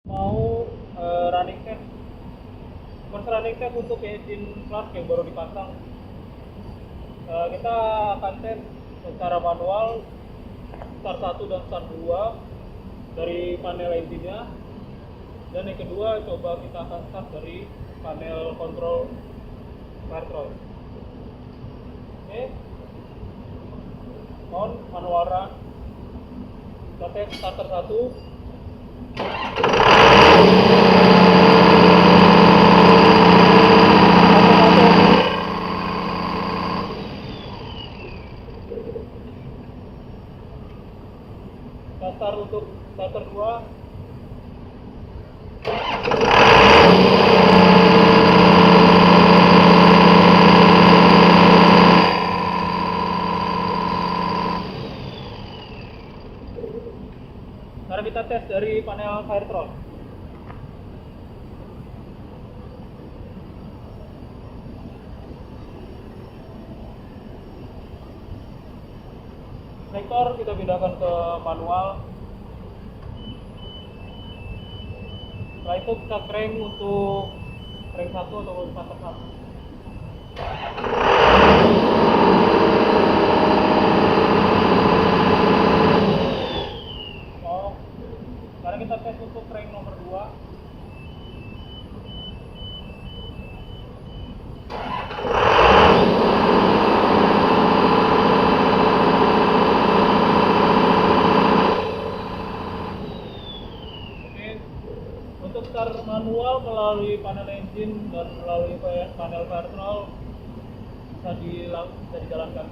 Mau running test, first running test untuk engine Clark yang baru dipasang. Kita akan tes secara manual start 1 dan start 2 dari panel engine-nya, dan yang kedua coba kita akan start dari panel kontrol fire throttle. Oke, on, manual run. Kita tes starter 1. Starter untuk starter 2. Sekarang kita tes dari panel fire throttle. Sektor kita pindahkan ke manual. Setelah itu kita crank untuk crank 1 atau starter 1. Sekarang kita tes untuk crank nomor 2. Untuk start manual melalui panel engine dan melalui panel fire throttle bisa dijalankan.